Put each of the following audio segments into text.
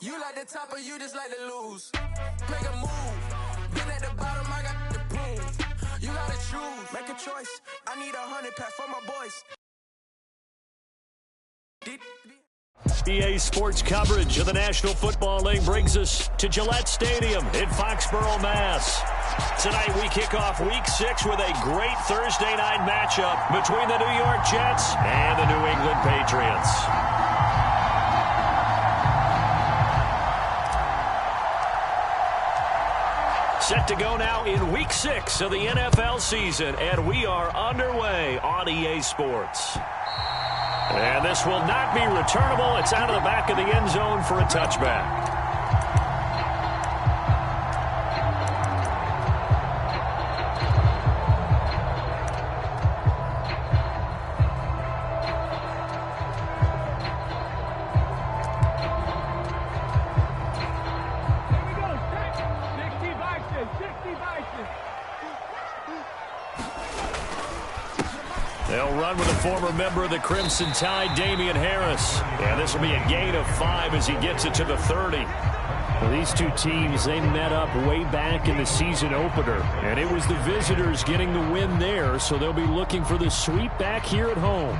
You like the top or you just like to lose? Make a move. Been at the bottom, I got the proof. You gotta choose. Make a choice. I need 100 pack for my boys. EA Sports coverage of the National Football League brings us to Gillette Stadium in Foxborough, Mass. Tonight we kick off Week 6 with a great Thursday night matchup between the New York Jets and the New England Patriots. Set to go now in Week 6 of the NFL season, and we are underway on EA Sports. And this will not be returnable. It's out of the back of the end zone for a touchback. They'll run with a former member of the Crimson Tide, Damian Harris. And this will be a gain of 5 as he gets it to the 30. Well, these two teams, they met up way back in the season opener. And it was the visitors getting the win there, so they'll be looking for the sweep back here at home.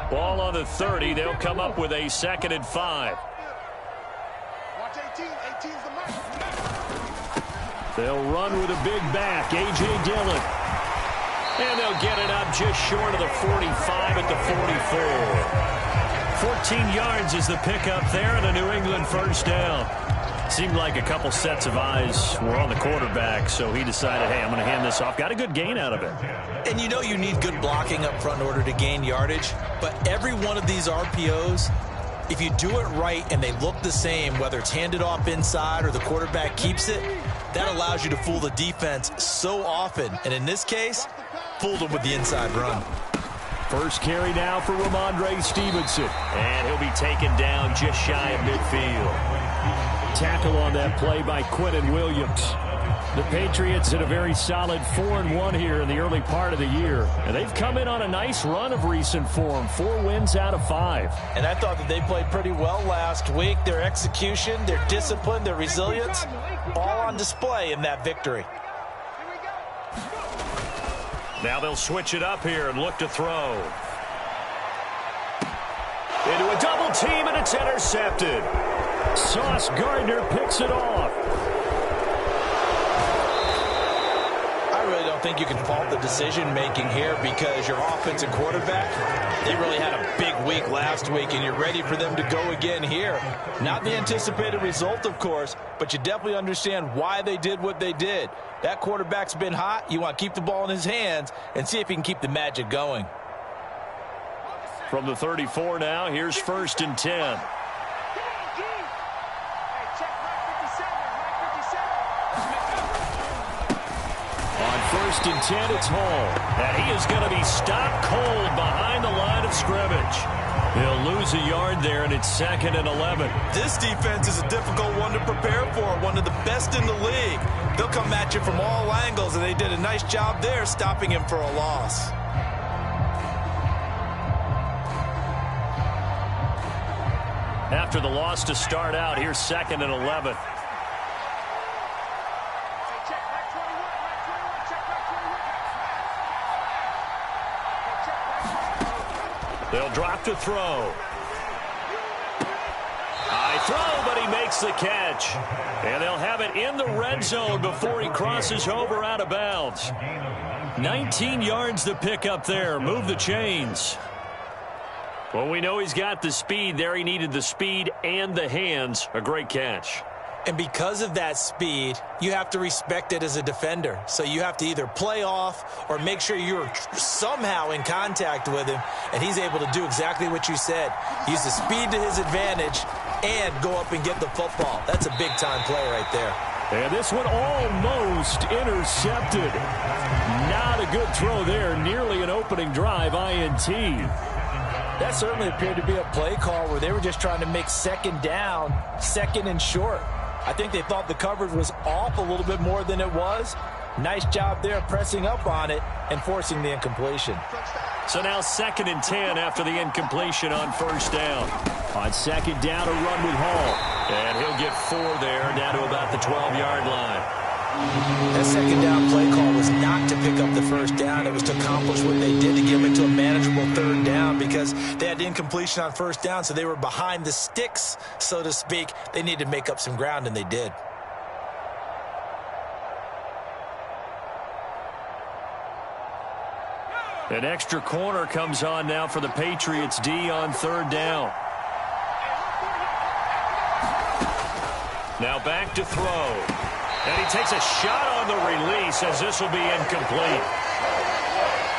Ball on the 30. They'll come up with a 2nd and 5. Watch 18. 18's the mark. They'll run with a big back, A.J. Dillon. And they'll get it up just short of the 45 at the 44. 14 yards is the pickup there, and a New England first down. Seemed like a couple sets of eyes were on the quarterback, so he decided, hey, I'm going to hand this off. Got a good gain out of it. And you know you need good blocking up front in order to gain yardage, but every one of these RPOs, if you do it right and they look the same, whether it's handed off inside or the quarterback keeps it, that allows you to fool the defense so often. And in this case, fooled them with the inside run. First carry now for Ramondre Stevenson. And he'll be taken down just shy of midfield. Tackle on that play by Quinnen Williams. The Patriots in a very solid 4-1 here in the early part of the year. And they've come in on a nice run of recent form. 4 wins out of 5. And I thought that they played pretty well last week. Their execution, their discipline, their resilience, all on display in that victory. Now they'll switch it up here and look to throw. Into a double team, and it's intercepted. Sauce Gardner picks it off. I really don't think you can fault the decision-making here because your offensive quarterback, they really had a big week last week, and you're ready for them to go again here. Not the anticipated result, of course, but you definitely understand why they did what they did. That quarterback's been hot. You want to keep the ball in his hands and see if he can keep the magic going. From the 34 now, here's 1st and 10. On 1st and 10, it's Hall. And he is going to be stopped cold behind the line of scrimmage. He'll lose a yard there, and it's 2nd and 11. This defense is a difficult one to prepare for, one of the best in the league. They'll come at you from all angles, and they did a nice job there stopping him for a loss. After the loss to start out, here's 2nd and 11. They'll drop to throw. High throw, but he makes the catch. And they'll have it in the red zone before he crosses over out of bounds. 19 yards to pick up there. Move the chains. Well, we know he's got the speed there. He needed the speed and the hands. A great catch. And because of that speed, you have to respect it as a defender. So you have to either play off or make sure you're somehow in contact with him, and he's able to do exactly what you said. Use the speed to his advantage and go up and get the football. That's a big-time play right there. And this one almost intercepted. Not a good throw there. Nearly an opening drive INT. That certainly appeared to be a play call where they were just trying to make 2nd down, 2nd and short. I think they thought the coverage was off a little bit more than it was. Nice job there pressing up on it and forcing the incompletion. So now 2nd and 10 after the incompletion on first down. On 2nd down, a run with Hall. And he'll get 4 there, down to about the 12-yard line. That 2nd down play call was not to pick up the first down. It was to accomplish what they did, to get them into a manageable 3rd down, because they had incompletion on first down, so they were behind the sticks, so to speak. They needed to make up some ground, and they did. An extra corner comes on now for the Patriots D on 3rd down. Now back to throw. And he takes a shot on the release as this will be incomplete.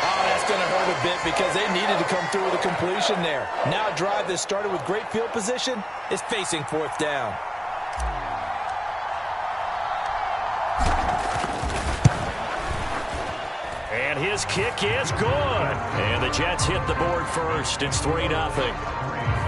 Oh, that's going to hurt a bit because they needed to come through with a completion there. Now a drive that started with great field position is facing 4th down. And his kick is good. And the Jets hit the board first. It's 3-0.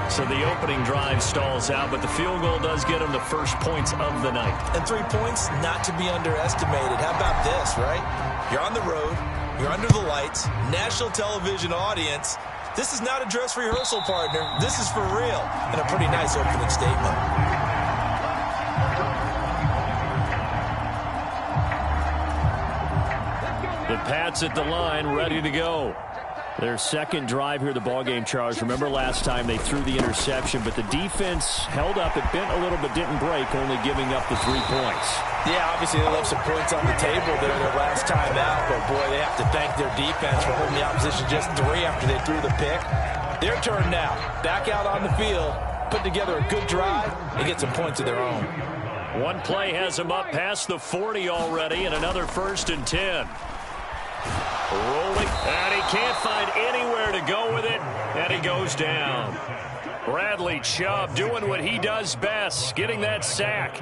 So the opening drive stalls out, but the field goal does get them the first points of the night. And 3 points, not to be underestimated. How about this, right? You're on the road. You're under the lights. National television audience. This is not a dress rehearsal, partner. This is for real. And a pretty nice opening statement. The Pats at the line, ready to go. Their 2nd drive here, the ballgame, Charles. Remember last time they threw the interception, but the defense held up. It bent a little but didn't break, only giving up the 3 points. Yeah, obviously they left some points on the table there their last time out, but boy, they have to thank their defense for holding the opposition just 3 after they threw the pick. Their turn now. Back out on the field, put together a good drive, and get some points of their own. One play has them up past the 40 already, and another 1st and 10. Rolling, and he can't find anywhere to go with it, and he goes down. Bradley Chubb doing what he does best, getting that sack.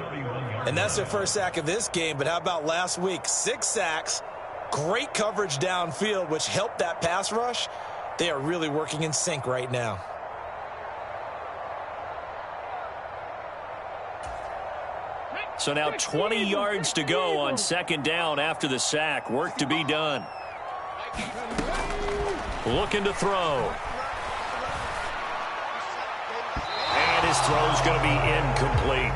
And that's their first sack of this game, but how about last week? 6 sacks, great coverage downfield, which helped that pass rush. They are really working in sync right now. So now 20 yards to go on 2nd down after the sack. Work to be done. Looking to throw. And his throw's going to be incomplete.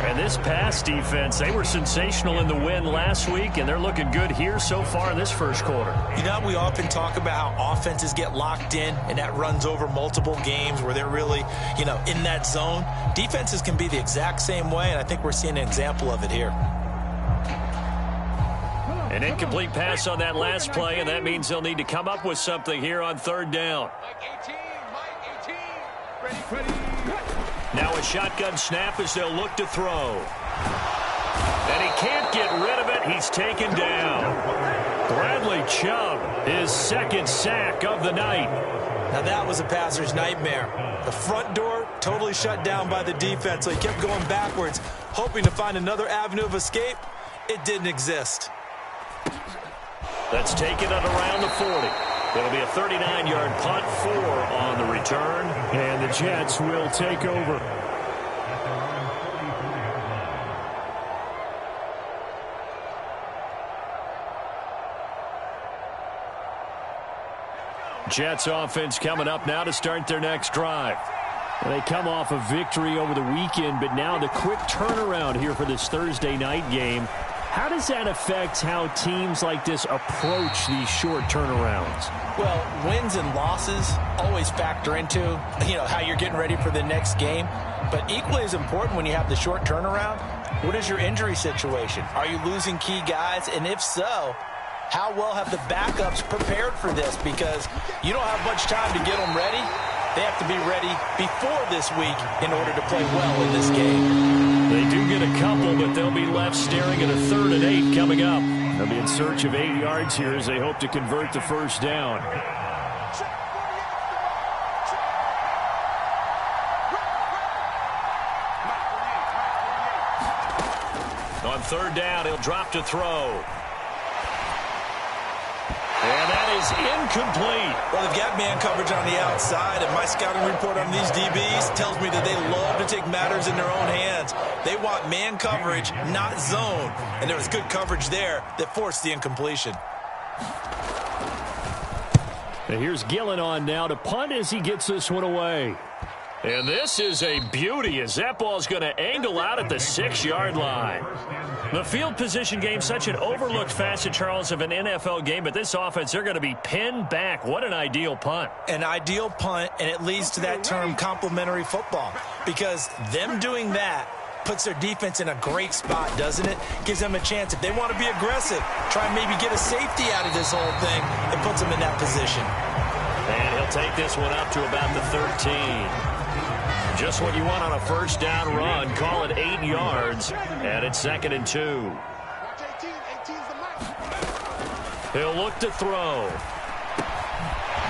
And this pass defense, they were sensational in the win last week, and they're looking good here so far in this first quarter. You know, we often talk about how offenses get locked in, and that runs over multiple games where they're really, in that zone. Defenses can be the exact same way, and I think we're seeing an example of it here. An incomplete pass on that last play, and that means they'll need to come up with something here on 3rd down. Now a shotgun snap as they'll look to throw. And he can't get rid of it. He's taken down. Bradley Chubb, his 2nd sack of the night. Now that was a passer's nightmare. The front door totally shut down by the defense, so he kept going backwards, hoping to find another avenue of escape. It didn't exist. That's taken at around the 40. It'll be a 39-yard punt, 4 on the return. And the Jets will take over. Jets offense coming up now to start their next drive. They come off a victory over the weekend, but now the quick turnaround here for this Thursday night game. How does that affect how teams like this approach these short turnarounds? Well, wins and losses always factor into, how you're getting ready for the next game. But equally as important when you have the short turnaround, what is your injury situation? Are you losing key guys? And if so, how well have the backups prepared for this? Because you don't have much time to get them ready. They have to be ready before this week in order to play well in this game. They do get a couple, but they'll be left staring at a 3rd and 8 coming up. They'll be in search of 8 yards here as they hope to convert the first down. On 3rd down, he'll drop to throw. And that is incomplete. Well, they've got man coverage on the outside, and my scouting report on these DBs tells me that they love to take matters in their own hands. They want man coverage, not zone. And there was good coverage there that forced the incompletion. And here's Gillen on now to punt as he gets this one away. And this is a beauty as that ball's going to angle out at the 6-yard line. The field position game, such an overlooked facet, Charles, of an NFL game, but this offense, they're going to be pinned back. What an ideal punt. An ideal punt, and it leads to that term complementary football, because them doing that puts their defense in a great spot, doesn't it? Gives them a chance. If they want to be aggressive, try and maybe get a safety out of this whole thing, it puts them in that position. And he'll take this one up to about the 13. Just what you want on a first down run. Call it 8 yards, and it's 2nd and 2. He'll look to throw.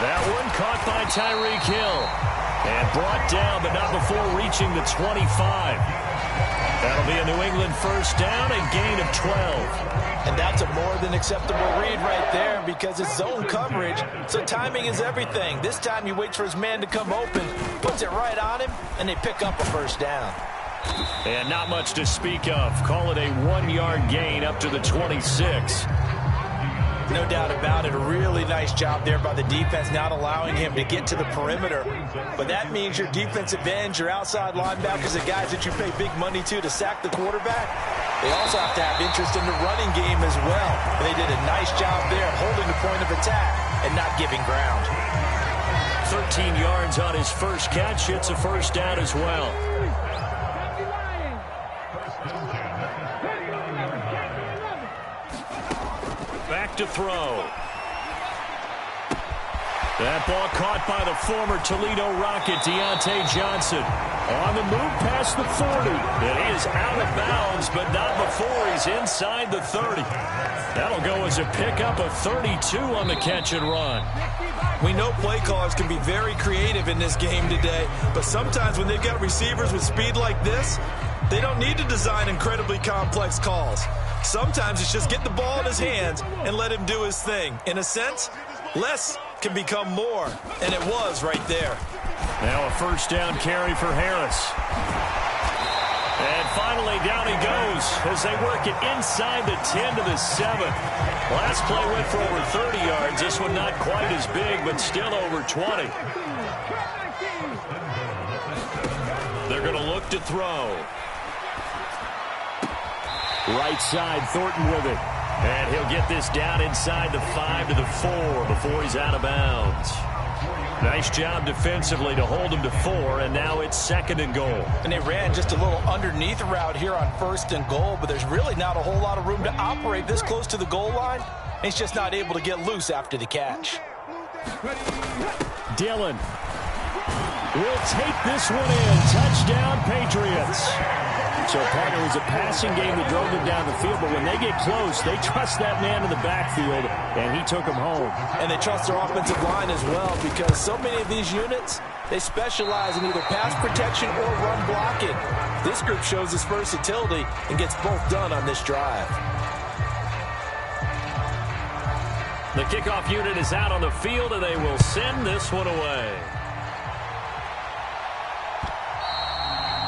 That one caught by Tyreek Hill. And brought down, but not before reaching the 25. That'll be a New England first down, a gain of 12. And that's a more than acceptable read right there because it's zone coverage, so timing is everything. This time he waits for his man to come open, puts it right on him, and they pick up a first down. And not much to speak of. Call it a 1-yard gain up to the 26. No doubt about it. A really nice job there by the defense, not allowing him to get to the perimeter. But that means your defensive ends, your outside linebackers, the guys that you pay big money to sack the quarterback, they also have to have interest in the running game as well. And they did a nice job there holding the point of attack and not giving ground. 13 yards on his first catch. It's a first down as well. Back to throw. That ball caught by the former Toledo Rocket, Deontay Johnson. On the move past the 40. It is out of bounds, but not before he's inside the 30. That'll go as a pickup of 32 on the catch and run. We know play callers can be very creative in this game today, but sometimes when they've got receivers with speed like this, they don't need to design incredibly complex calls. Sometimes it's just get the ball in his hands and let him do his thing. In a sense, less can become more, and it was right there. Now a first down carry for Harris. And finally down he goes as they work it inside the 10 to the 7. Last play went for over 30 yards. This one not quite as big, but still over 20. They're going to look to throw. Right side, Thornton with it. And he'll get this down inside the 5 to the 4 before he's out of bounds. Nice job defensively to hold him to 4, and now it's 2nd and goal. And they ran just a little underneath route here on 1st and goal, but there's really not a whole lot of room to operate this close to the goal line. He's just not able to get loose after the catch. Dillon will take this one in. Touchdown, Patriots. So, partner, it was a passing game that drove them down the field, but when they get close, they trust that man in the backfield, and he took them home. And they trust their offensive line as well, because so many of these units, they specialize in either pass protection or run blocking. This group shows its versatility and gets both done on this drive. The kickoff unit is out on the field, and they will send this one away.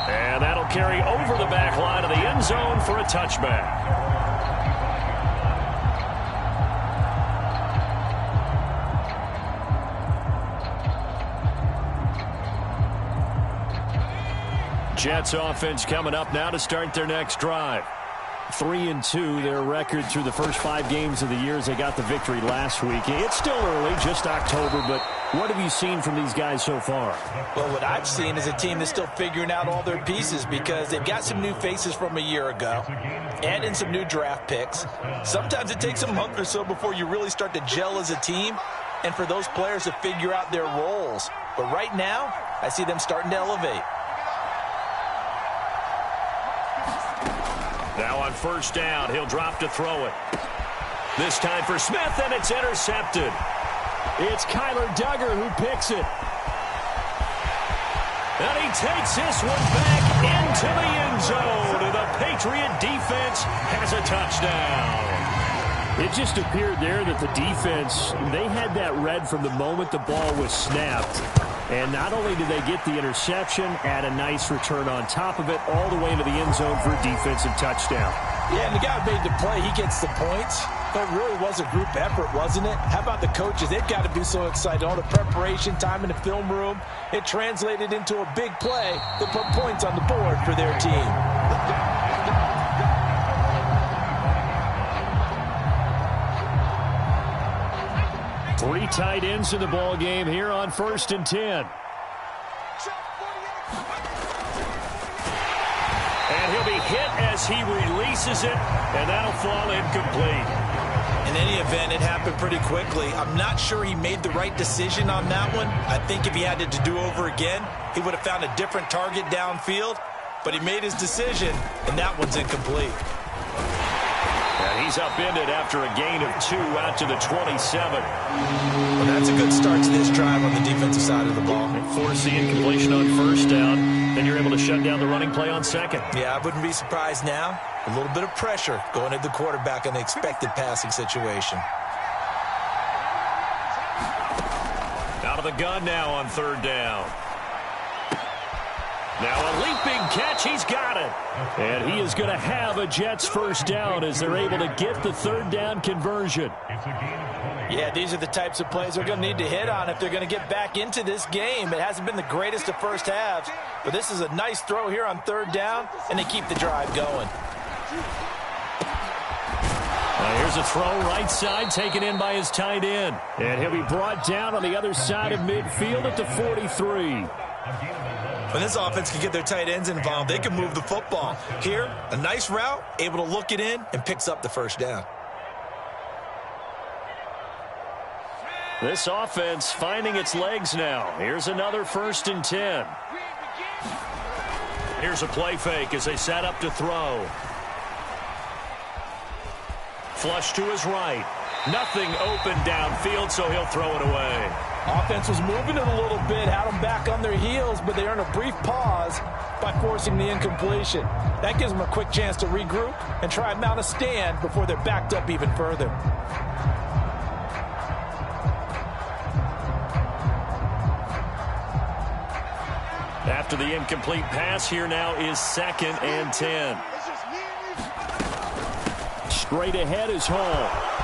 And that'll carry over the back line of the end zone for a touchback. Jets offense coming up now to start their next drive. 3-2, their record through the first 5 games of the year as they got the victory last week. It's still early, just October, but what have you seen from these guys so far? Well, what I've seen is a team that's still figuring out all their pieces because they've got some new faces from a year ago and in some new draft picks. Sometimes it takes a month or so before you really start to gel as a team and for those players to figure out their roles. But right now, I see them starting to elevate. Now on first down, he'll drop to throw it. This time for Smith, and it's intercepted. It's Kyler Duggar who picks it. And he takes this one back into the end zone, and the Patriot defense has a touchdown. It just appeared there that the defense, they had that read from the moment the ball was snapped. And not only did they get the interception, add a nice return on top of it, all the way into the end zone for a defensive touchdown. Yeah, and the guy made the play. He gets the points. Well, it really was a group effort, wasn't it? How about the coaches? They've got to be so excited. All the preparation, time in the film room, it translated into a big play that put points on the board for their team. Three tight ends in the ball game here on 1st and 10. And he'll be hit as he releases it, and that'll fall incomplete. In any event, it happened pretty quickly. I'm not sure he made the right decision on that one. I think if he had it to do over again, he would have found a different target downfield. But he made his decision, and that one's incomplete. And he's upended after a gain of 2 out to the 27. Well, that's a good start to this drive on the defensive side of the ball. Force the incompletion on 1st down. Then you're able to shut down the running play on 2nd. Yeah, I wouldn't be surprised now. A little bit of pressure going at the quarterback in the expected passing situation. Out of the gun now on 3rd down. Now a leaping catch. He's got it. And he is going to have a Jets 1st down as they're able to get the 3rd down conversion. Yeah, these are the types of plays they're going to need to hit on if they're going to get back into this game. It hasn't been the greatest of first halves, but this is a nice throw here on 3rd down, and they keep the drive going. Here's a throw right side taken in by his tight end. And he'll be brought down on the other side of midfield at the 43. When this offense can get their tight ends involved, they can move the football. Here, a nice route, able to look it in, and picks up the 1st down. This offense finding its legs now. Here's another 1st and 10. Here's a play fake as they set up to throw. Flush to his right. Nothing open downfield, so he'll throw it away. Offense was moving it a little bit, had them back on their heels, but they earned a brief pause by forcing the incompletion. That gives them a quick chance to regroup and try and mount a stand before they're backed up even further. After the incomplete pass, here now is 2nd and 10. Straight ahead is Hall.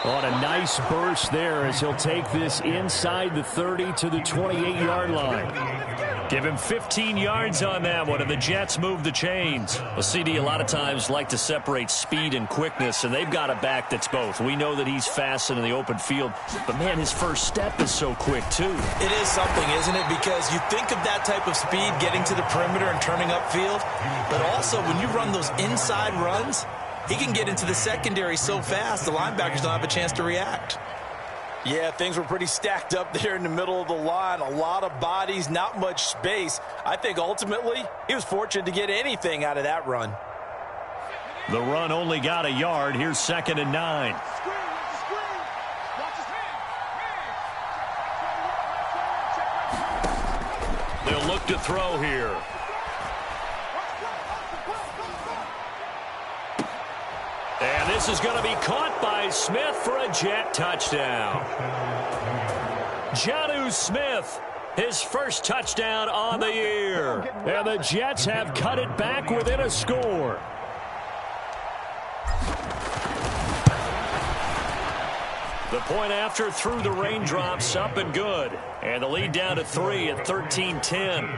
On a nice burst there as he'll take this inside the 30 to the 28-yard line. Give him 15 yards on that one, and the Jets move the chains. Well, CD, a lot of times like to separate speed and quickness, and they've got a back that's both. We know that he's fast in the open field, but, man, his first step is so quick, too. It is something, isn't it? Because you think of that type of speed getting to the perimeter and turning upfield, but also when you run those inside runs, he can get into the secondary so fast, the linebackers don't have a chance to react. Yeah, things were pretty stacked up there in the middle of the line. A lot of bodies, not much space. I think ultimately he was fortunate to get anything out of that run. The run only got a yard. Here's 2nd and 9. They'll look to throw here. And this is going to be caught by Smith for a Jet touchdown. Jonnu Smith, his first touchdown on the year. And the Jets have cut it back within a score. The point after through the raindrops, up and good. And the lead down to 3 at 13-10.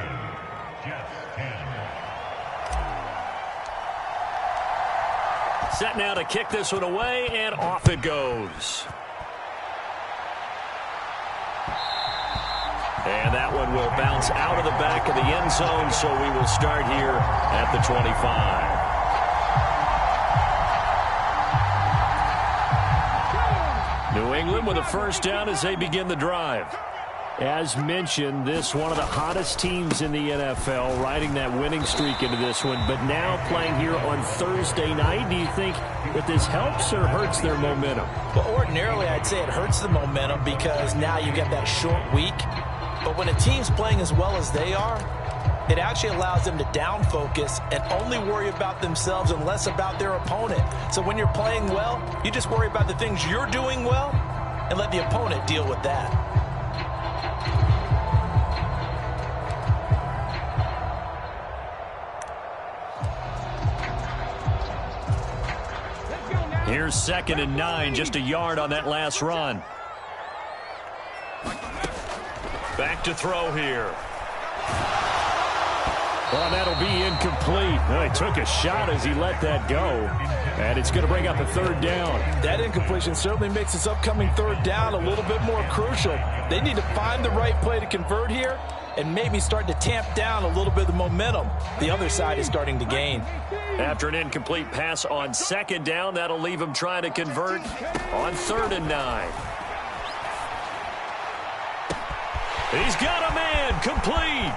Set now to kick this one away, and off it goes. And that one will bounce out of the back of the end zone, so we will start here at the 25. New England with a 1st down as they begin the drive. As mentioned, this one of the hottest teams in the NFL, riding that winning streak into this one, but now playing here on Thursday night. Do you think that this helps or hurts their momentum? Well, ordinarily I'd say it hurts the momentum because now you get that short week. But when a team's playing as well as they are, it actually allows them to down focus and only worry about themselves and less about their opponent. So when you're playing well, you just worry about the things you're doing well and let the opponent deal with that. Here's 2nd and 9, just a yard on that last run. Back to throw here. Well, that'll be incomplete. Well, he took a shot as he let that go. And it's going to bring up a 3rd down. That incompletion certainly makes this upcoming 3rd down a little bit more crucial. They need to find the right play to convert here and maybe start to tamp down a little bit of the momentum the other side is starting to gain. After an incomplete pass on 2nd down, that'll leave him trying to convert on 3rd and 9. He's got a man complete.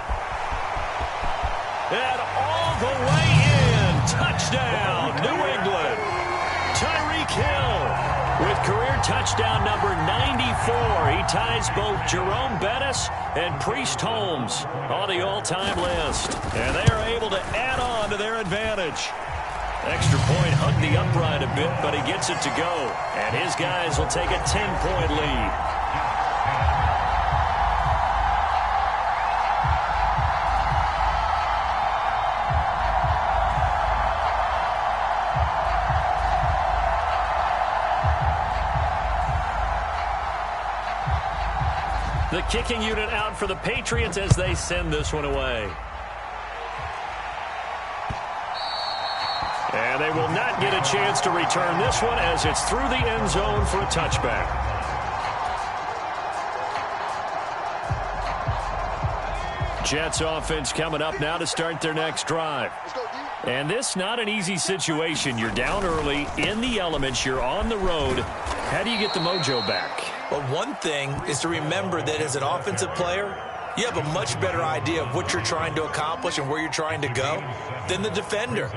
And all the way in. Touchdown, New England. Tyreek Hill with career touchdown number 94. He ties both Jerome Bettis and Priest Holmes on the all-time list. And they are able to add on to their advantage. Extra point hugged the upright a bit, but he gets it to go. And his guys will take a 10-point lead. The kicking unit out for the Patriots as they send this one away. And they will not get a chance to return this one as it's through the end zone for a touchback. Jets offense coming up now to start their next drive. And this not an easy situation. You're down early, in the elements, you're on the road. How do you get the mojo back? Well, one thing is to remember that as an offensive player, you have a much better idea of what you're trying to accomplish and where you're trying to go than the defender.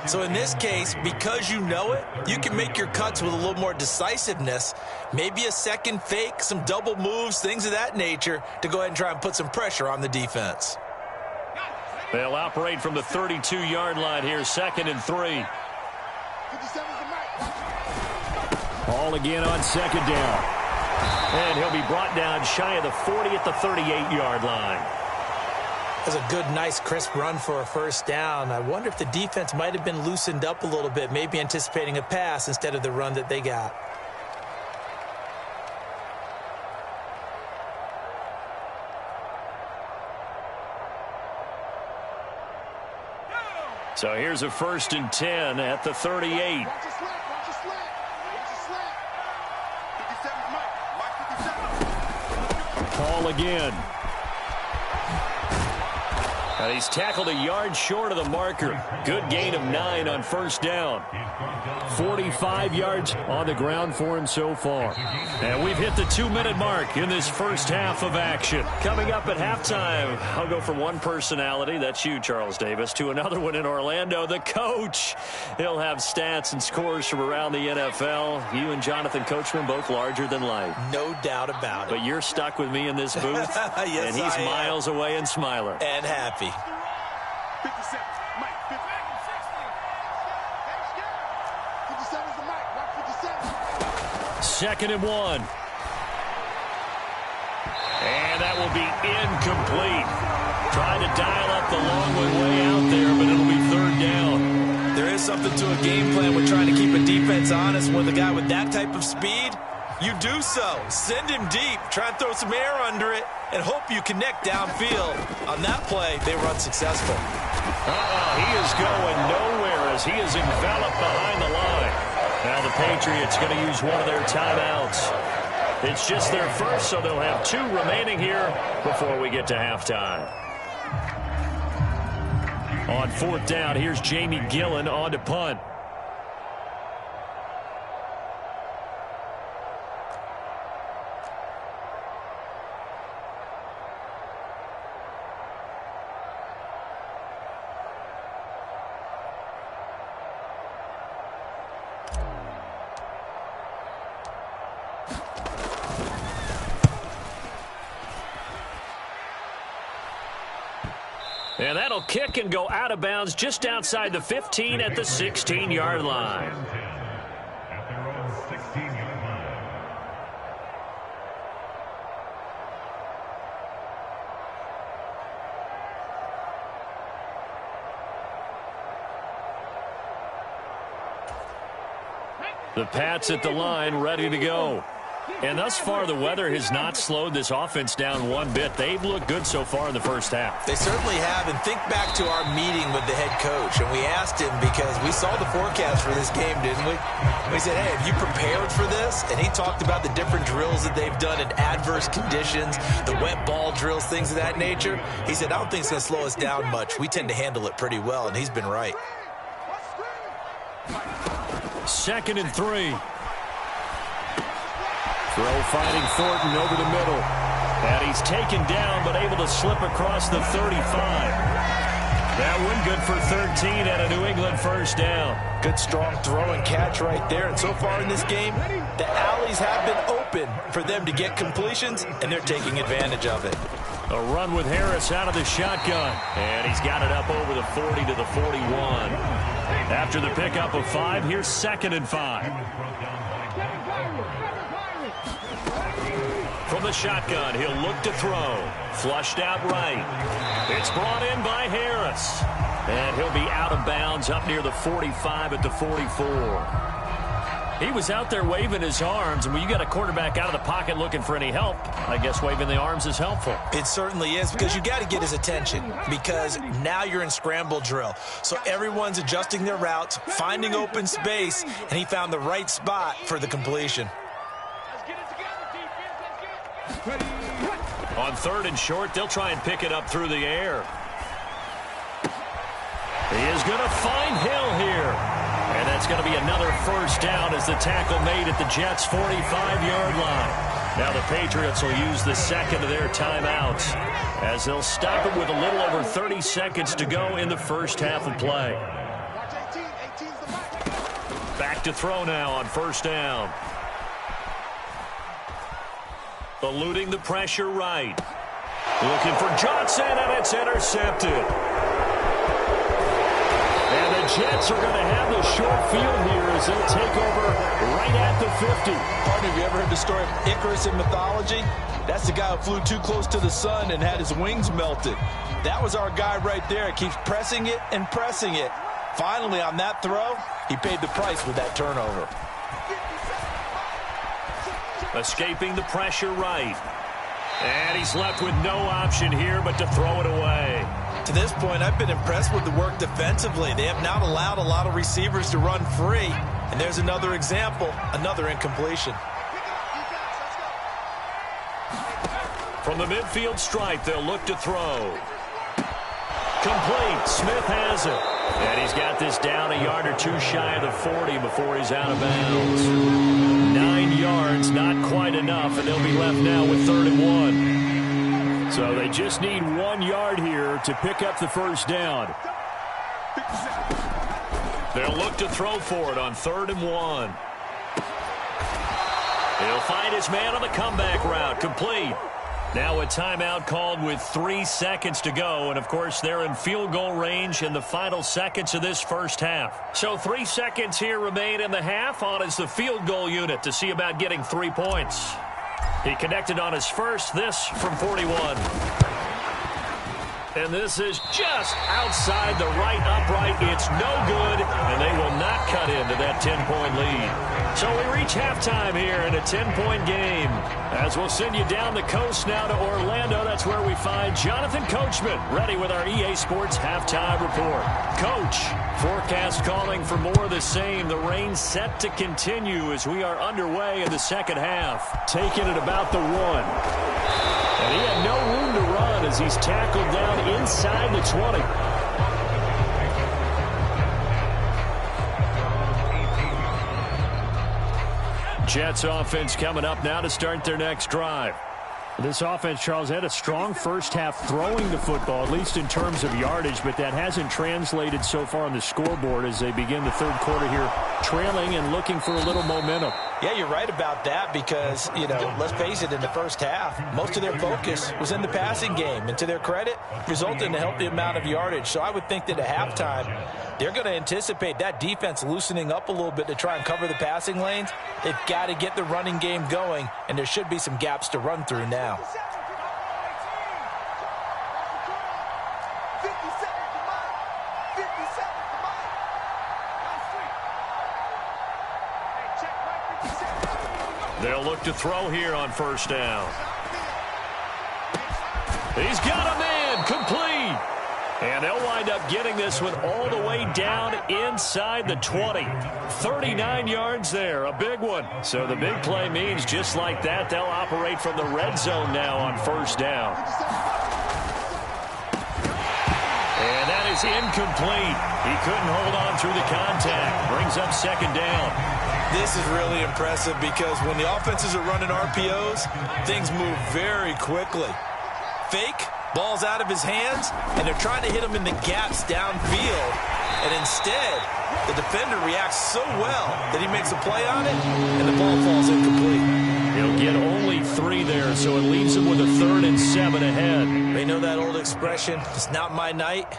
So in this case, because you know it, you can make your cuts with a little more decisiveness, maybe a second fake, some double moves, things of that nature to go ahead and try and put some pressure on the defense. They'll operate from the 32-yard line here, 2nd and 3. Ball again on 2nd down. And he'll be brought down shy of the 40 at the 38-yard line. That's a good, nice, crisp run for a 1st down. I wonder if the defense might have been loosened up a little bit, maybe anticipating a pass instead of the run that they got. So here's a 1st and 10 at the 38. Ball again. And he's tackled a yard short of the marker. Good gain of 9 on 1st down. 45 yards on the ground for him so far. And we've hit the 2-minute mark in this first half of action. Coming up at halftime, I'll go from one personality, that's you, Charles Davis, to another one in Orlando, the coach. He'll have stats and scores from around the NFL. You and Jonathan Coachman both larger than life. No doubt about it. But you're stuck with me in this booth, yes, and he's miles away and smiling. And happy. 57, Mike, 50. 57's the Mike, Mike 57. 2nd and 1. And that will be incomplete. Trying to dial up the long way out there, but it'll be 3rd down. There is something to a game plan with trying to keep a defense honest. With a guy with that type of speed, you do so. Send him deep, try and throw some air under it, and hope you connect downfield. On that play, they were unsuccessful. He is going nowhere as he is enveloped behind the line. Now the Patriots going to use one of their timeouts. It's just their first, so they'll have 2 remaining here before we get to halftime. On 4th down, here's Jamie Gillen on to punt. And that'll kick and go out of bounds just outside the 15 at the 16-yard line. The Pats at the line, ready to go. And thus far, the weather has not slowed this offense down one bit. They've looked good so far in the first half. They certainly have. And think back to our meeting with the head coach. And we asked him, because we saw the forecast for this game, didn't we? We said, hey, have you prepared for this? And he talked about the different drills that they've done in adverse conditions, the wet ball drills, things of that nature. He said, I don't think it's going to slow us down much. We tend to handle it pretty well, and he's been right. 2nd and 3. Throw finding Thornton over the middle. And he's taken down, but able to slip across the 35. That one good for 13 and a New England first down. Good strong throw and catch right there. And so far in this game, the alleys have been open for them to get completions, and they're taking advantage of it. A run with Harris out of the shotgun. And he's got it up over the 40 to the 41. After the pickup of 5, here's 2nd and 5. From the shotgun, he'll look to throw. Flushed out right. It's brought in by Harris. And he'll be out of bounds up near the 45 at the 44. He was out there waving his arms, and when you got a quarterback out of the pocket looking for any help, I guess waving the arms is helpful. It certainly is, because you got to get his attention, because now you're in scramble drill. So everyone's adjusting their routes, finding open space, and he found the right spot for the completion. On 3rd and short, they'll try and pick it up through the air. He is going to find Hill here. And that's going to be another first down as the tackle made at the Jets' 45-yard line. Now the Patriots will use the second of their timeouts as they'll stop it with a little over 30 seconds to go in the first half of play. Back to throw now on first down. Eluding the pressure right. Looking for Johnson, and it's intercepted. And the Jets are going to have the short field here as they'll take over right at the 50. Partner, have you ever heard the story of Icarus in mythology? That's the guy who flew too close to the sun and had his wings melted. That was our guy right there. Keeps pressing it and pressing it. Finally, on that throw, he paid the price with that turnover. Escaping the pressure right. And he's left with no option here but to throw it away. To this point, I've been impressed with the work defensively. They have not allowed a lot of receivers to run free. And there's another example, another incompletion. From the midfield stripe, they'll look to throw. Complete. Smith has it. And he's got this down a yard or two shy of the 40 before he's out of bounds. 9 yards, not quite enough, and they'll be left now with 3rd and 1. So they just need 1 yard here to pick up the first down. They'll look to throw for it on 3rd and 1. He'll find his man on the comeback route. Complete. Now a timeout called with 3 seconds to go. And, of course, they're in field goal range in the final seconds of this first half. So 3 seconds here remain in the half. On is the field goal unit to see about getting 3 points. He connected on his first, this from 41. And this is just outside the right upright. It's no good, and they will not cut into that 10-point lead. So we reach halftime here in a 10-point game. As we'll send you down the coast now to Orlando, that's where we find Jonathan Coachman, ready with our EA Sports Halftime Report. Coach, forecast calling for more of the same. The rain set to continue as we are underway in the second half. Taking it about the 1. And he had no room to run as he's tackled down inside the 20. Jets offense coming up now to start their next drive. This offense, Charles, had a strong first half throwing the football, at least in terms of yardage, but that hasn't translated so far on the scoreboard as they begin the third quarter here, trailing and looking for a little momentum. Yeah, you're right about that because, let's face it, in the first half, most of their focus was in the passing game. And to their credit, resulted in a healthy amount of yardage. So I would think that at halftime, they're going to anticipate that defense loosening up a little bit to try and cover the passing lanes. They've got to get the running game going, and there should be some gaps to run through now. They'll look to throw here on first down. He's got a man, complete. And they'll wind up getting this one all the way down inside the 20. 39 yards there, a big one. So the big play means just like that, they'll operate from the red zone now on first down. And that is incomplete. He couldn't hold on through the contact. Brings up second down. This is really impressive because when the offenses are running RPOs, things move very quickly. Fake, ball's out of his hands, and they're trying to hit him in the gaps downfield. And instead, the defender reacts so well that he makes a play on it, and the ball falls incomplete. He'll get only 3 there, so it leaves him with a 3rd and 7 ahead. They know that old expression, it's not my night.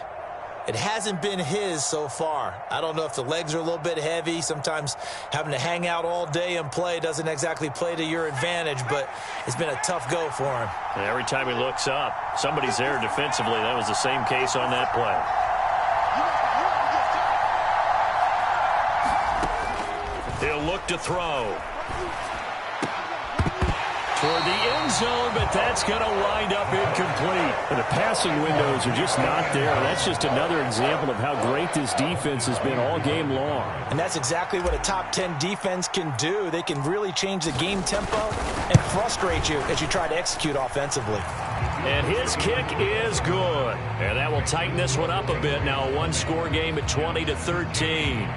It hasn't been his so far. I don't know if the legs are a little bit heavy. Sometimes having to hang out all day and play doesn't exactly play to your advantage, but it's been a tough go for him. And every time he looks up, somebody's there defensively. That was the same case on that play. He'll look to throw. Toward the end zone, but that's going to wind up incomplete. And the passing windows are just not there. That's just another example of how great this defense has been all game long. And that's exactly what a top 10 defense can do. They can really change the game tempo and frustrate you as you try to execute offensively. And his kick is good. And that will tighten this one up a bit. Now a one-score game at 20-13.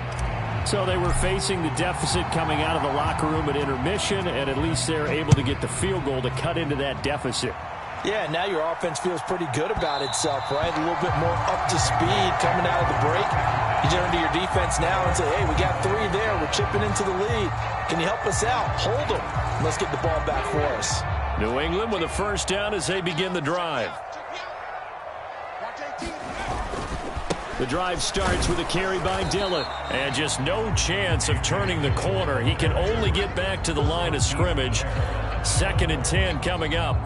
So they were facing the deficit coming out of the locker room at intermission, and at least they're able to get the field goal to cut into that deficit. Yeah, now your offense feels pretty good about itself, right? A little bit more up to speed coming out of the break. You turn to your defense now and say, hey, we got 3 there. We're chipping into the lead. Can you help us out? Hold them. Let's get the ball back for us. New England with a first down as they begin the drive. The drive starts with a carry by Dillon. And just no chance of turning the corner. He can only get back to the line of scrimmage. 2nd and 10 coming up.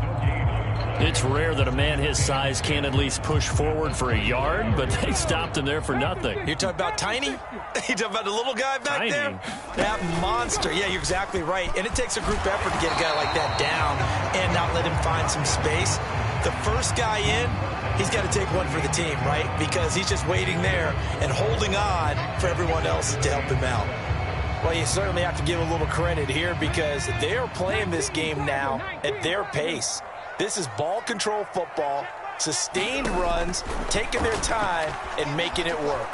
It's rare that a man his size can't at least push forward for a yard, but they stopped him there for nothing. You're talking about Tiny? You're talking about the little guy back Tiny. there? That monster. Yeah, you're exactly right. And it takes a group effort to get a guy like that down and not let him find some space. The first guy in, he's got to take one for the team, right? Because he's just waiting there and holding on for everyone else to help him out. Well, you certainly have to give a little credit here because they're playing this game now at their pace. This is ball control football, sustained runs, taking their time, and making it work.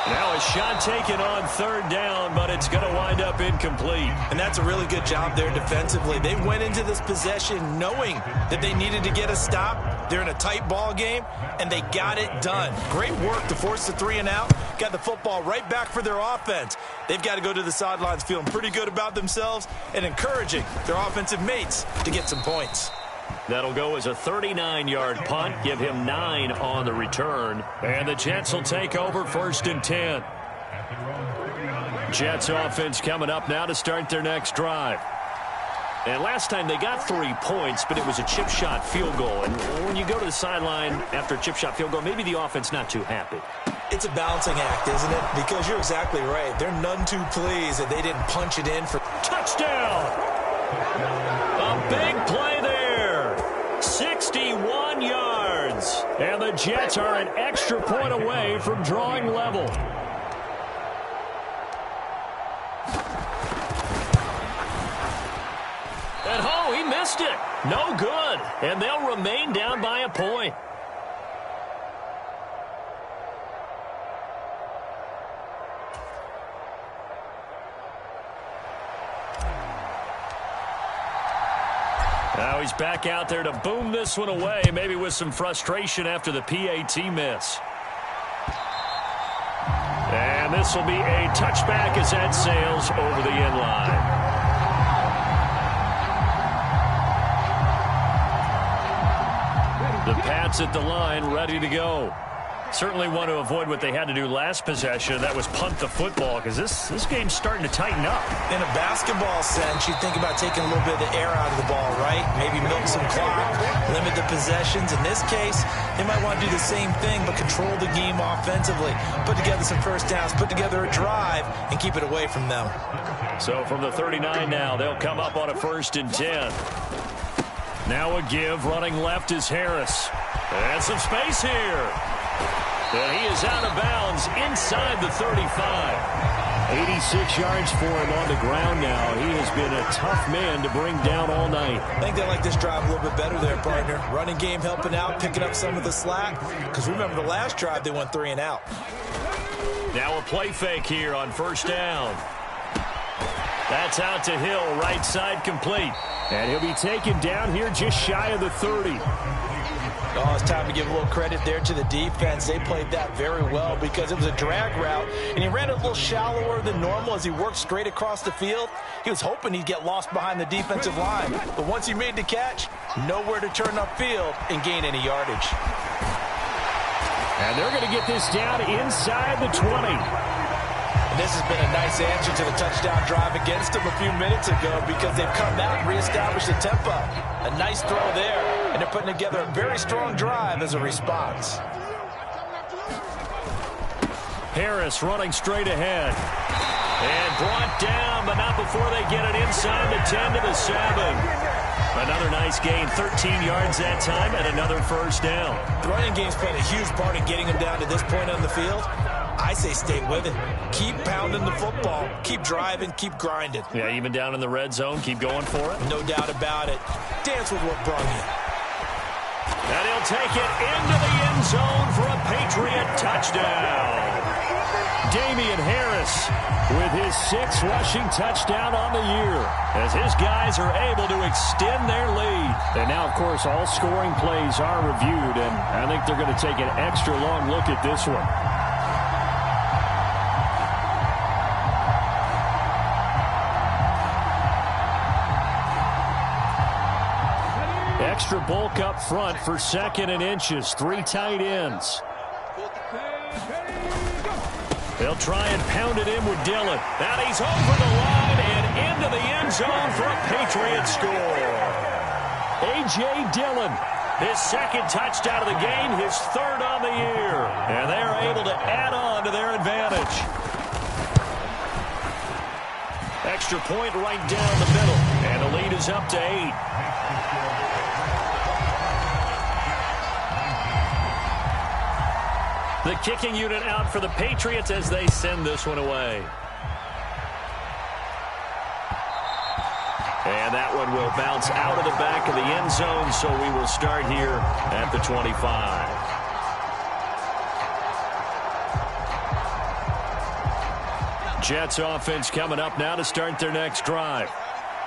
Now a shot taken on 3rd down, but it's going to wind up incomplete. And that's a really good job there defensively. They went into this possession knowing that they needed to get a stop. They're in a tight ball game, and they got it done. Great work to force the 3 and out. Got the football right back for their offense. They've got to go to the sidelines feeling pretty good about themselves and encouraging their offensive mates to get some points. That'll go as a 39-yard punt. Give him 9 on the return. And the Jets will take over 1st and 10. Jets offense coming up now to start their next drive. And last time they got 3 points, but it was a chip shot field goal. And when you go to the sideline after a chip shot field goal, maybe the offense not too happy. It's a balancing act, isn't it? Because you're exactly right. They're none too pleased that they didn't punch it in for touchdown. A big play there. 61 yards. And the Jets are an extra point away from drawing level. And oh, he missed it. No good. And they'll remain down by a point. Now he's back out there to boom this one away, maybe with some frustration after the PAT miss. And this will be a touchback as that sails over the end line. The Pats at the line, ready to go. Certainly want to avoid what they had to do last possession. That was punt the football, because this game's starting to tighten up. In a basketball sense, you think about taking a little bit of the air out of the ball, right? Maybe milk some clock, limit the possessions. In this case, they might want to do the same thing, but control the game offensively. Put together some first downs, put together a drive, and keep it away from them. So from the 39 now, they'll come up on a 1st and 10. Now a give. Running left is Harris. And some space here. And he is out of bounds inside the 35. 86 yards for him on the ground now. He has been a tough man to bring down all night. I think they like this drive a little bit better there, partner. Running game helping out, picking up some of the slack. Because remember the last drive, they went 3 and out. Now a play fake here on 1st down. That's out to Hill, right side complete. And he'll be taken down here just shy of the 30. Oh, it's time to give a little credit there to the defense. They played that very well because it was a drag route, and he ran it a little shallower than normal as he worked straight across the field. He was hoping he'd get lost behind the defensive line, but once he made the catch, nowhere to turn upfield and gain any yardage. And they're going to get this down inside the 20. And this has been a nice answer to the touchdown drive against them a few minutes ago because they've come out and reestablished the tempo. A nice throw there, and they're putting together a very strong drive as a response. Harris running straight ahead. And brought down, but not before they get it inside the 10 to the 7. Another nice gain, 13 yards that time, and another 1st down. The running game's played a huge part in getting them down to this point on the field. I say stay with it. Keep pounding the football. Keep driving. Keep grinding. Yeah, even down in the red zone, keep going for it. No doubt about it. Dance with what brung you. And he'll take it into the end zone for a Patriot touchdown. Damian Harris with his 6th rushing touchdown on the year as his guys are able to extend their lead. And now, of course, all scoring plays are reviewed, and I think they're going to take an extra long look at this one. Extra bulk up front for 2nd and inches. 3 tight ends. They'll try and pound it in with Dillon. And he's over the line and into the end zone for a Patriot score. A.J. Dillon, his 2nd touchdown of the game, his 3rd on the year. And they're able to add on to their advantage. Extra point right down the middle. And the lead is up to 8. The kicking unit out for the Patriots as they send this one away. And that one will bounce out of the back of the end zone, so we will start here at the 25. Jets offense coming up now to start their next drive.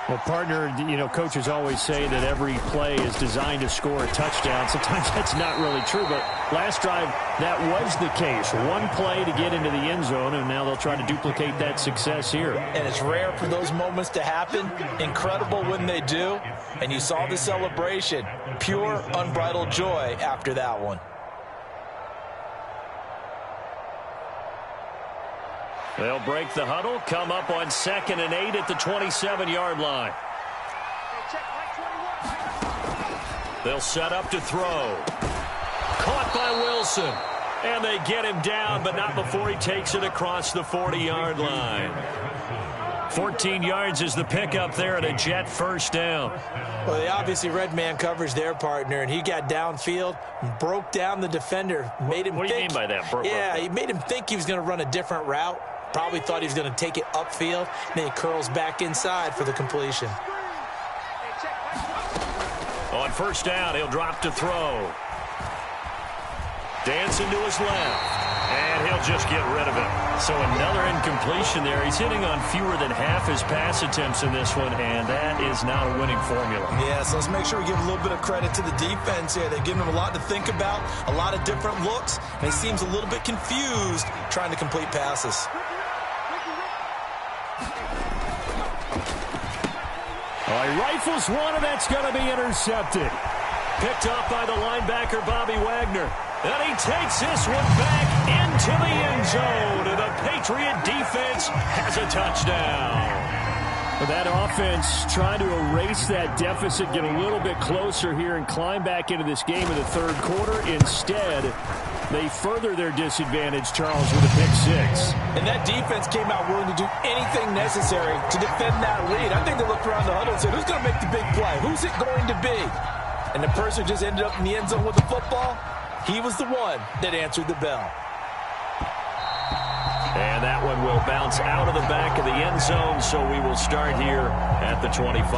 Well, partner, you know, coaches always say that every play is designed to score a touchdown. Sometimes that's not really true, but last drive, that was the case. One play to get into the end zone, and now they'll try to duplicate that success here. And it's rare for those moments to happen. Incredible when they do. And you saw the celebration. Pure, unbridled joy after that one. They'll break the huddle, come up on 2nd and 8 at the 27-yard line. They'll set up to throw. Caught by Wilson. And they get him down, but not before he takes it across the 40-yard line. 14 yards is the pickup there at a Jet 1st down. Well, they obviously read man coverage their partner, and he got downfield, broke down the defender, made him What do you mean by that? Yeah, he made him think he was going to run a different route. Probably thought he was going to take it upfield. Then he curls back inside for the completion. On 1st down, he'll drop to throw. Dancing to his left. And he'll just get rid of it. So another incompletion there. He's hitting on fewer than half his pass attempts in this one, and that is not a winning formula. Yeah, so let's make sure we give a little bit of credit to the defense here. They've given him a lot to think about, a lot of different looks, and he seems a little bit confused trying to complete passes. He rifles one, and that's going to be intercepted. Picked off by the linebacker, Bobby Wagner. And he takes this one back into the end zone. And the Patriot defense has a touchdown. That offense trying to erase that deficit, get a little bit closer here and climb back into this game in the third quarter. Instead, they further their disadvantage, Charles, with a pick six. And that defense came out willing to do anything necessary to defend that lead. I think they looked around the huddle and said, who's going to make the big play? Who's it going to be? And the person just ended up in the end zone with the football. He was the one that answered the bell. And that one will bounce out of the back of the end zone, so we will start here at the 25.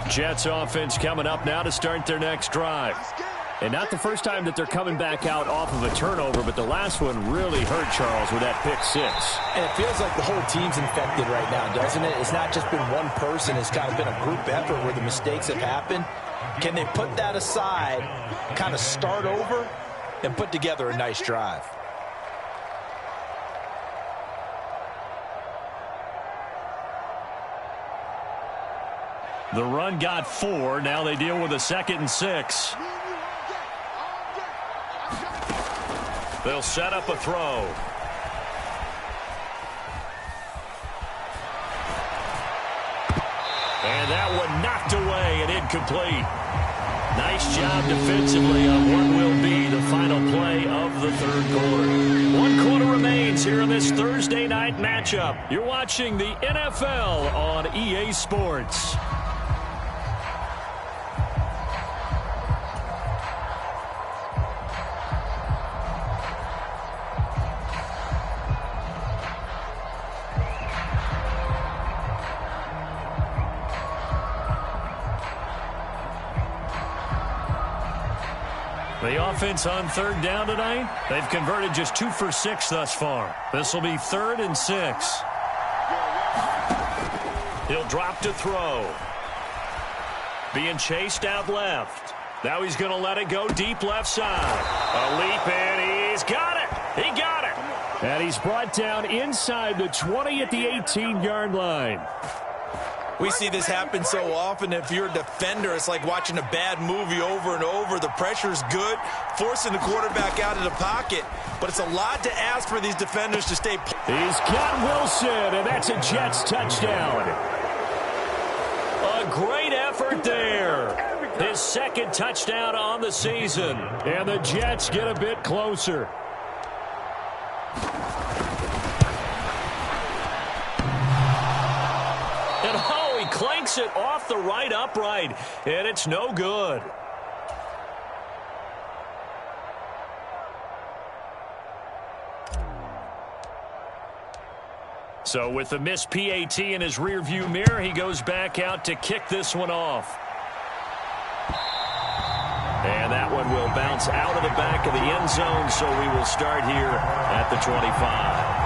Jets offense coming up now to start their next drive. And not the first time that they're coming back out off of a turnover, but the last one really hurt, Charles, with that pick six. And it feels like the whole team's infected right now, doesn't it? It's not just been one person. It's kind of been a group effort where the mistakes have happened. Can they put that aside, kind of start over, and put together a nice drive? The run got 4. Now they deal with a 2nd and 6. They'll set up a throw. And that one knocked away and incomplete. Nice job defensively on what will be the final play of the third quarter. 1 quarter remains here in this Thursday night matchup. You're watching the NFL on EA Sports. The offense on third down tonight, they've converted just 2 for 6 thus far. This will be 3rd and 6. He'll drop to throw. Being chased out left. Now he's going to let it go deep left side. A leap in. He's got it. He got it. And he's brought down inside the 20 at the 18-yard line. We see this happen so often. If you're a defender, it's like watching a bad movie over and over. The pressure's good, forcing the quarterback out of the pocket. But it's a lot to ask for these defenders to stay. He's got Wilson, and that's a Jets touchdown. A great effort there. His 2nd touchdown on the season. And the Jets get a bit closer. Clanks it off the right upright, and it's no good. So with the missed PAT in his rearview mirror, he goes back out to kick this one off. And that one will bounce out of the back of the end zone, so we will start here at the 25.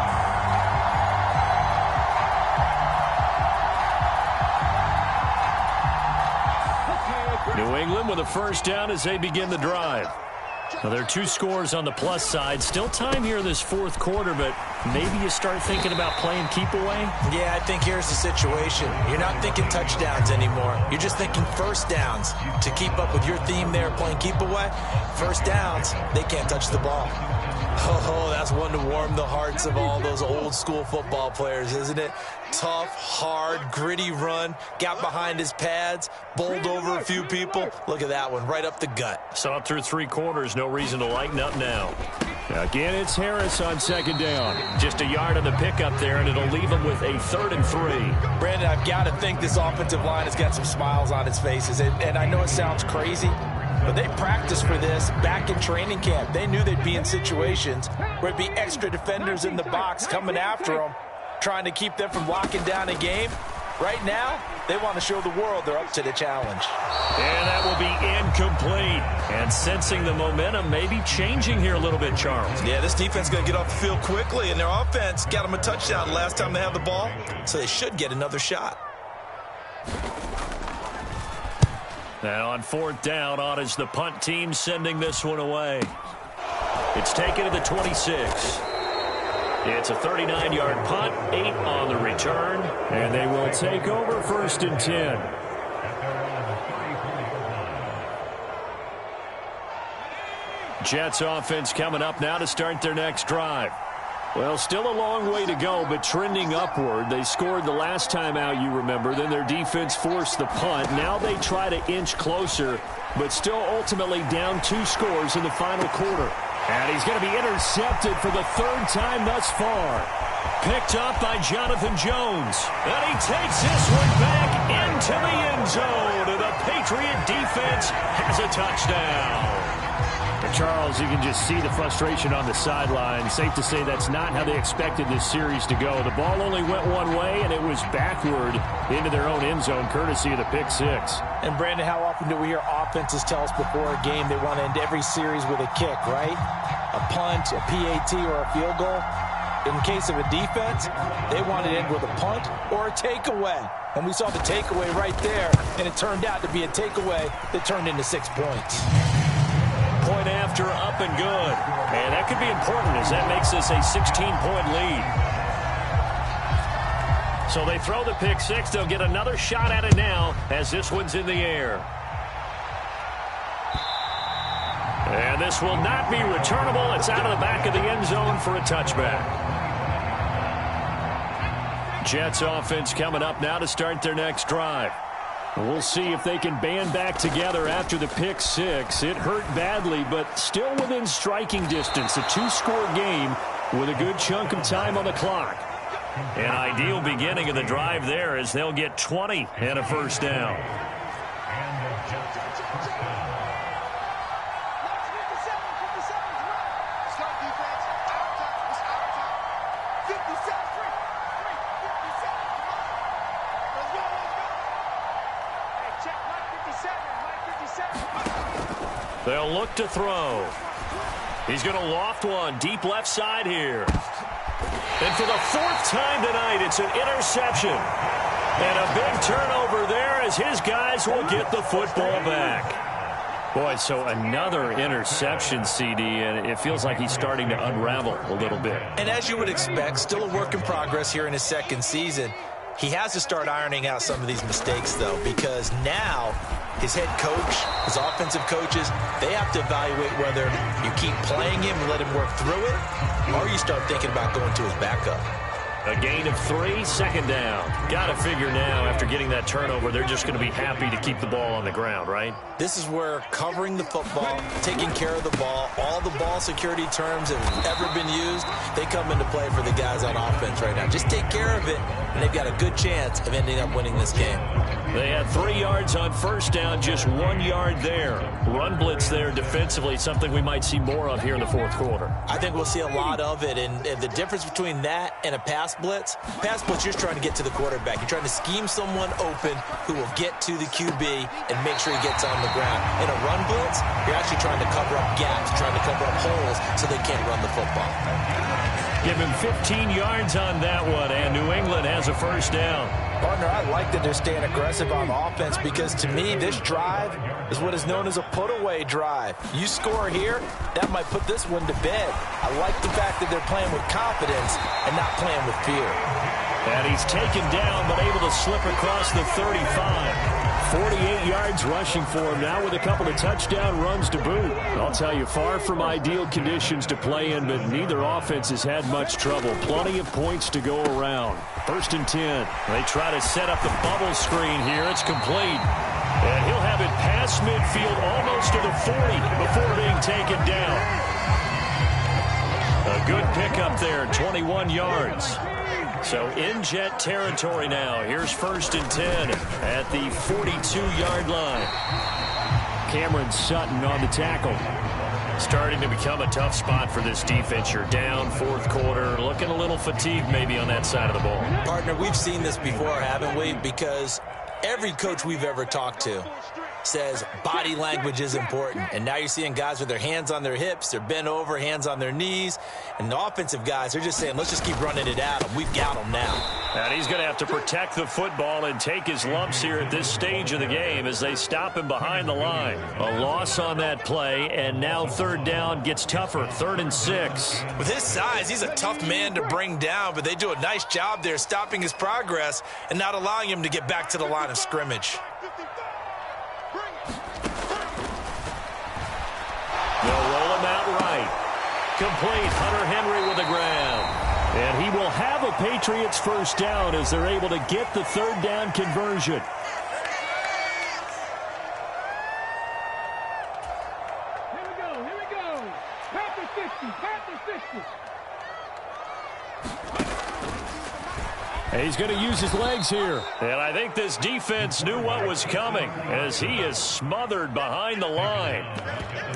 New England with a first down as they begin the drive. Now, there are 2 scores on the plus side. Still time here in this 4th quarter, but maybe you start thinking about playing keep away? Yeah, I think here's the situation. You're not thinking touchdowns anymore. You're just thinking first downs. To keep up with your theme there, playing keep away, first downs, they can't touch the ball. Oh, that's one to warm the hearts of all those old school football players, isn't it? Tough, hard, gritty run, got behind his pads, bowled over a few people. Look at that one, right up the gut. Saw through 3 quarters, no reason to lighten up now. Again, it's Harris on 2nd down. Just a yard on the pickup there, and it'll leave him with a 3rd and 3. Brandon, I've got to think this offensive line has got some smiles on its faces, and I know it sounds crazy, but they practiced for this back in training camp. They knew they'd be in situations where it'd be extra defenders in the box coming after them, trying to keep them from locking down a game. Right now, they want to show the world they're up to the challenge. And that will be incomplete. And sensing the momentum maybe changing here a little bit, Charles. Yeah, this defense is going to get off the field quickly, and their offense got them a touchdown last time they had the ball, so they should get another shot. Now on 4th down, on is the punt team sending this one away. It's taken to the 26. It's a 39-yard punt, 8 on the return. And they will take over 1st and 10. Jets offense coming up now to start their next drive. Well, still a long way to go, but trending upward. They scored the last time out, you remember. Then their defense forced the punt. Now they try to inch closer, but still ultimately down 2 scores in the final quarter. And he's going to be intercepted for the 3rd time thus far. Picked up by Jonathan Jones. And he takes this one back into the end zone. And the Patriot defense has a touchdown. Charles, you can just see the frustration on the sideline. Safe to say that's not how they expected this series to go. The ball only went one way, and it was backward into their own end zone, courtesy of the pick 6. And, Brandon, how often do we hear offenses tell us before a game they want to end every series with a kick, right? A punt, a PAT, or a field goal. In case of a defense, they want to end with a punt or a takeaway. And we saw the takeaway right there, and it turned out to be a takeaway that turned into 6 points. Point after, up and good. And that could be important as that makes this a 16-point lead. So they throw the pick 6. They'll get another shot at it now as this one's in the air. And this will not be returnable. It's out of the back of the end zone for a touchback. Jets offense coming up now to start their next drive. We'll see if they can band back together after the pick 6. It hurt badly, but still within striking distance. A 2-score game with a good chunk of time on the clock. An ideal beginning of the drive there as they'll get 20 and a first down. They'll look to throw. He's going to loft one deep left side here. And for the 4th time tonight, it's an interception. And a big turnover there as his guys will get the football back. Boy, so another interception, CD, and it feels like he's starting to unravel a little bit. And as you would expect, still a work in progress here in his 2nd season. He has to start ironing out some of these mistakes, though, because now his head coach, his offensive coaches, they have to evaluate whether you keep playing him and let him work through it, or you start thinking about going to his backup. A gain of 3, 2nd down. Got to figure now, after getting that turnover, they're just going to be happy to keep the ball on the ground, right? This is where covering the football, taking care of the ball, all the ball security terms that have ever been used, they come into play for the guys on offense right now. Just take care of it, and they've got a good chance of ending up winning this game. They had 3 yards on first down, just 1 yard there. Run blitz there defensively, something we might see more of here in the 4th quarter. I think we'll see a lot of it, and the difference between that and a pass blitz, you're trying to get to the quarterback. You're trying to scheme someone open who will get to the QB and make sure he gets on the ground. In a run blitz, you're actually trying to cover up gaps, trying to cover up holes so they can't run the football. Give him 15 yards on that one, and New England has a first down. Partner, I like that they're staying aggressive on offense because, to me, this drive is what is known as a put-away drive. You score here, that might put this one to bed. I like the fact that they're playing with confidence and not playing with fear. And he's taken down but able to slip across the 35. 48 yards rushing for him now with a couple of touchdown runs to boot. I'll tell you, far from ideal conditions to play in, but neither offense has had much trouble. Plenty of points to go around. 1st and 10. They try to set up the bubble screen here. It's complete. And he'll have it past midfield almost to the 40 before being taken down. A good pickup there, 21 yards. So in Jet territory now. Here's 1st and 10 at the 42-yard line. Cameron Sutton on the tackle. Starting to become a tough spot for this defense. You're down 4th quarter, looking a little fatigued maybe on that side of the ball. Partner, we've seen this before, haven't we? Because every coach we've ever talked to says body language is important. And now you're seeing guys with their hands on their hips, they're bent over, hands on their knees. And the offensive guys are just saying, let's just keep running it at them. We've got them now. And he's going to have to protect the football and take his lumps here at this stage of the game as they stop him behind the line. A loss on that play, and now 3rd down gets tougher. 3rd and 6. With his size, he's a tough man to bring down, but they do a nice job there stopping his progress and not allowing him to get back to the line of scrimmage. They'll roll him out complete. Hunter Henry with a grab. And he will have a Patriots first down as they're able to get the third down conversion. Here we go. Panther 50, Panther 50. He's going to use his legs here. And I think this defense knew what was coming as he is smothered behind the line.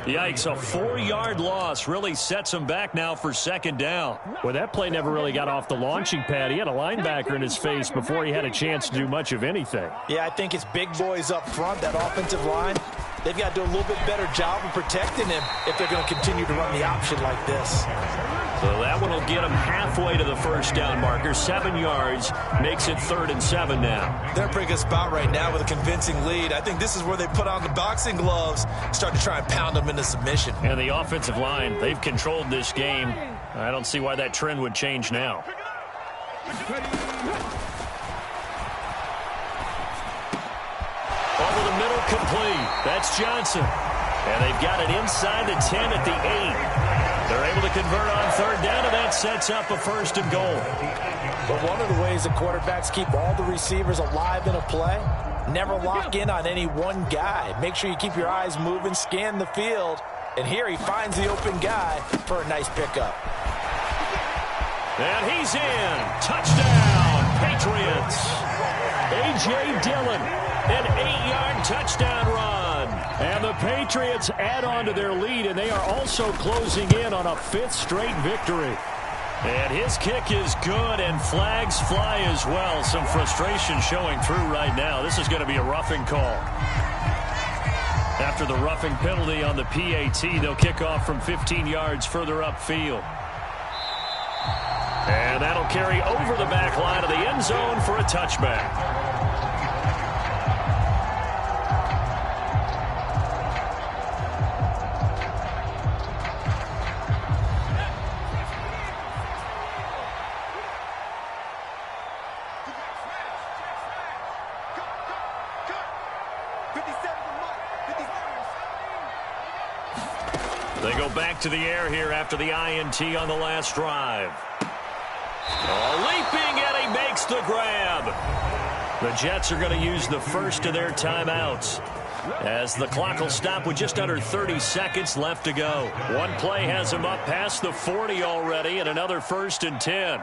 Yikes, a 4-yard loss really sets him back now for second down. Well, that play never really got off the launching pad. He had a linebacker in his face before he had a chance to do much of anything. Yeah, I think it's big boys up front, that offensive line. They've got to do a little bit better job of protecting him if they're going to continue to run the option like this. So that one will get him halfway to the first down marker. 7 yards makes it 3rd and 7 now. They're in a pretty good spot right now with a convincing lead. I think this is where they put on the boxing gloves, start to try and pound them into submission. And the offensive line, they've controlled this game. I don't see why that trend would change now. Over the middle, complete. That's Johnson. And they've got it inside the 10 at the 8. They're able to convert on third down, and that sets up a 1st and goal. But one of the ways the quarterbacks keep all the receivers alive in a play, never lock in on any one guy. Make sure you keep your eyes moving, scan the field. And here he finds the open guy for a nice pickup. And he's in. Touchdown, Patriots. A.J. Dillon, an 8-yard touchdown run. And the Patriots add on to their lead, and they are also closing in on a 5th straight victory. And his kick is good, and flags fly as well. Some frustration showing through right now. This is going to be a roughing call. After the roughing penalty on the PAT, they'll kick off from 15 yards further upfield. And that'll carry over the back line of the end zone for a touchback. They go back to the air here after the INT on the last drive. Leaping, and he makes the grab. The Jets are going to use the first of their timeouts as the clock will stop with just under 30 seconds left to go. One play has him up past the 40 already, and another 1st and 10.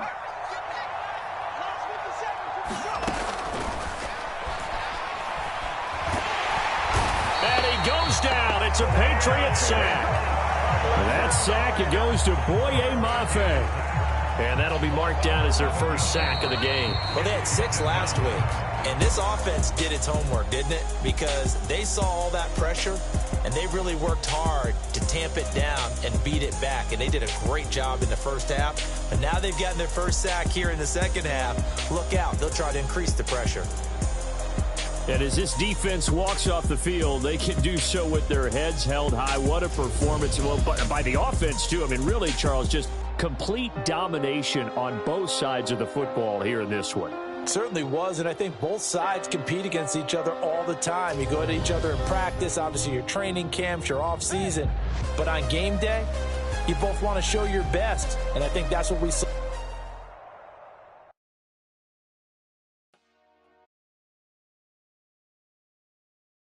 And he goes down. It's a Patriots sack. That sack, it goes to Boye Mafe. And that'll be marked down as their first sack of the game. Well, they had 6 last week, and this offense did its homework, didn't it? Because they saw all that pressure, and they really worked hard to tamp it down and beat it back. And they did a great job in the first half. But now they've gotten their first sack here in the second half. Look out. They'll try to increase the pressure. And as this defense walks off the field, they can do so with their heads held high. What a performance. Well, by the offense, too. I mean, really, Charles, just complete domination on both sides of the football here in this one. Certainly was, and I think both sides compete against each other all the time. You go at each other in practice, obviously your training camps, your off-season. But on game day, you both want to show your best, and I think that's what we saw.